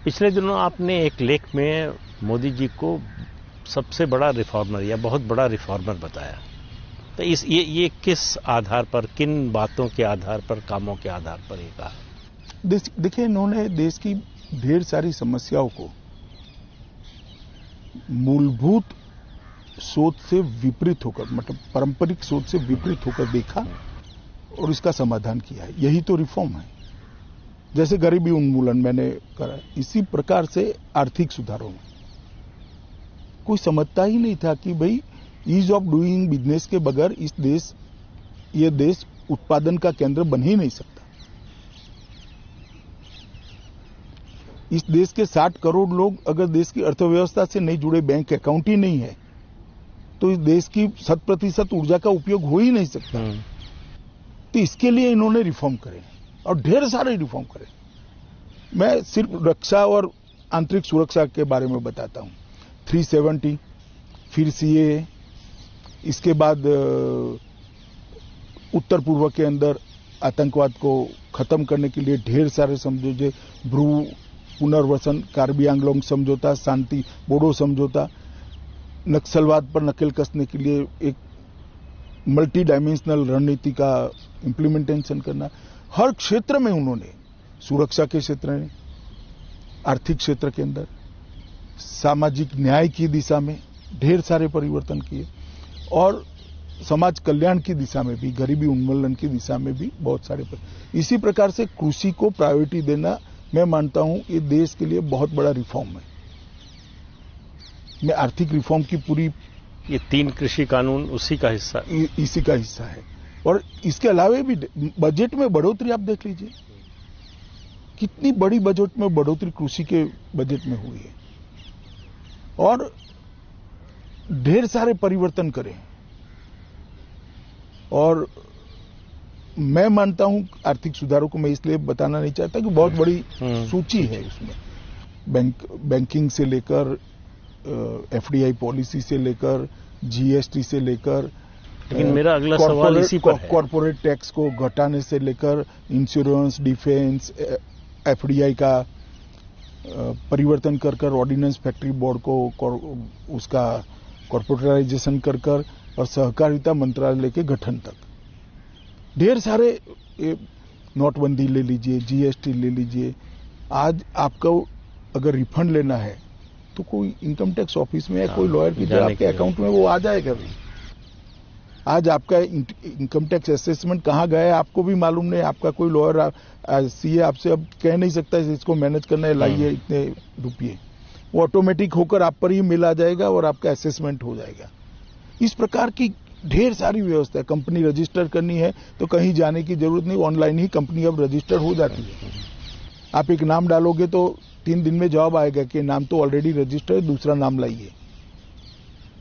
पिछले दिनों आपने एक लेख में मोदी जी को सबसे बड़ा रिफॉर्मर या बहुत बड़ा रिफॉर्मर बताया। तो ये किस आधार पर, किन बातों के आधार पर, कामों के आधार पर ये कहा? देखिए, इन्होंने देश की ढेर सारी समस्याओं को मूलभूत सोच से विपरीत होकर, मतलब पारंपरिक सोच से विपरीत होकर देखा और इसका समाधान किया है। यही तो रिफॉर्म है। जैसे गरीबी उन्मूलन मैंने करा, इसी प्रकार से आर्थिक सुधारों में कोई समझता ही नहीं था कि भाई ईज ऑफ डूइंग बिजनेस के बगैर ये देश उत्पादन का केंद्र बन ही नहीं सकता। इस देश के 60 करोड़ लोग अगर देश की अर्थव्यवस्था से नहीं जुड़े, बैंक अकाउंट ही नहीं है, तो इस देश की 100% ऊर्जा का उपयोग हो ही नहीं सकता। तो इसके लिए इन्होंने रिफॉर्म करे और ढेर सारे रिफॉर्म करे। मैं सिर्फ रक्षा और आंतरिक सुरक्षा के बारे में बताता हूं। 370, फिर सीए, इसके बाद उत्तर पूर्व के अंदर आतंकवाद को खत्म करने के लिए ढेर सारे समझौते, ब्रू पुनर्वसन, कार्बी आंगलोंग समझौता, शांति बोडो समझौता, नक्सलवाद पर नकेल कसने के लिए एक मल्टी डायमेंशनल रणनीति का इंप्लीमेंटेशन करना। हर क्षेत्र में उन्होंने, सुरक्षा के क्षेत्र में, आर्थिक क्षेत्र के अंदर, सामाजिक न्याय की दिशा में ढेर सारे परिवर्तन किए और समाज कल्याण की दिशा में भी, गरीबी उन्मूलन की दिशा में भी बहुत सारे इसी प्रकार से कृषि को प्रायोरिटी देना, मैं मानता हूं ये देश के लिए बहुत बड़ा रिफॉर्म है। मैं आर्थिक रिफॉर्म की पूरी, ये 3 कृषि कानून इसी का हिस्सा है। और इसके अलावा भी बजट में बढ़ोतरी आप देख लीजिए, कितनी बड़ी बजट में बढ़ोतरी कृषि के बजट में हुई है और ढेर सारे परिवर्तन करें। और मैं मानता हूं आर्थिक सुधारों को मैं इसलिए बताना नहीं चाहता कि बहुत बड़ी सूची है उसमें, बैंकिंग से लेकर एफडीआई पॉलिसी से लेकर जीएसटी से लेकर, लेकिन मेरा अगला सवाल इसी पर है। कॉर्पोरेट टैक्स को घटाने से लेकर इंश्योरेंस, डिफेंस, एफडीआई का परिवर्तन कर ऑर्डिनेंस फैक्ट्री बोर्ड को उसका कॉर्पोरेटाइजेशन कर और सहकारिता मंत्रालय के गठन तक ढेर सारे, नोटबंदी ले लीजिए, जीएसटी ले लीजिए। आज आपको अगर रिफंड लेना है तो कोई इनकम टैक्स ऑफिस में या कोई लॉयर की जो आपके अकाउंट में वो आ जाएगा भी। आज आपका इनकम टैक्स असेसमेंट कहाँ गया है आपको भी मालूम नहीं। आपका कोई लॉयर, सीए आपसे अब कह नहीं सकता इसको मैनेज करना है, लाइए इतने रुपये, वो ऑटोमेटिक होकर आप पर ही मिल आ जाएगा और आपका असेसमेंट हो जाएगा। इस प्रकार की ढेर सारी व्यवस्था है। कंपनी रजिस्टर करनी है तो कहीं जाने की जरूरत नहीं, ऑनलाइन ही कंपनी अब रजिस्टर हो जाती है। आप एक नाम डालोगे तो 3 दिन में जवाब आएगा कि नाम तो ऑलरेडी रजिस्टर है, दूसरा नाम लाइए।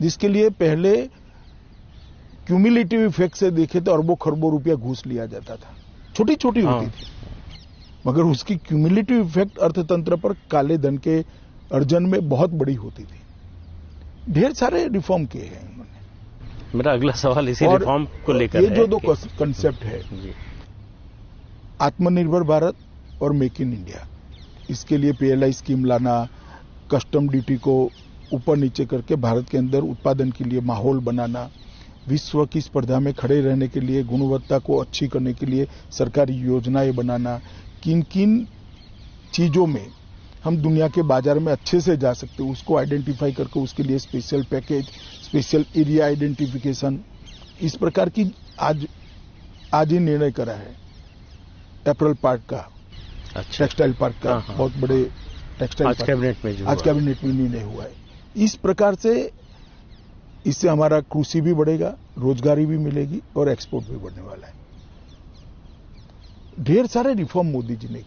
जिसके लिए पहले क्यूमुलेटिव इफेक्ट से देखे तो अरबों खरबों रुपया घूस लिया जाता था, छोटी छोटी होती थी, मगर उसकी क्यूमुलेटिव इफेक्ट अर्थतंत्र पर काले धन के अर्जन में बहुत बड़ी होती थी। ढेर सारे रिफॉर्म किए हैं उन्होंने। मेरा अगला सवाल इसी रिफॉर्म को लेकर है। ये जो 2 कंसेप्ट है, आत्मनिर्भर भारत और मेक इन इंडिया, इसके लिए पीएलआई स्कीम लाना, कस्टम ड्यूटी को ऊपर नीचे करके भारत के अंदर उत्पादन के लिए माहौल बनाना, विश्व की स्पर्धा में खड़े रहने के लिए गुणवत्ता को अच्छी करने के लिए सरकारी योजनाएं बनाना, किन किन चीजों में हम दुनिया के बाजार में अच्छे से जा सकते हैं उसको आइडेंटिफाई करके उसके लिए special package, special area identification, इस प्रकार की आज ही निर्णय करा है। एप्पल पार्क का, टेक्सटाइल पार्क का, बहुत बड़े टेक्सटाइल आज कैबिनेट में निर्णय हुआ है। इस प्रकार से इससे हमारा कृषि भी बढ़ेगा, रोजगारी भी मिलेगी और एक्सपोर्ट भी बढ़ने वाला है। ढेर सारे रिफॉर्म मोदी जी ने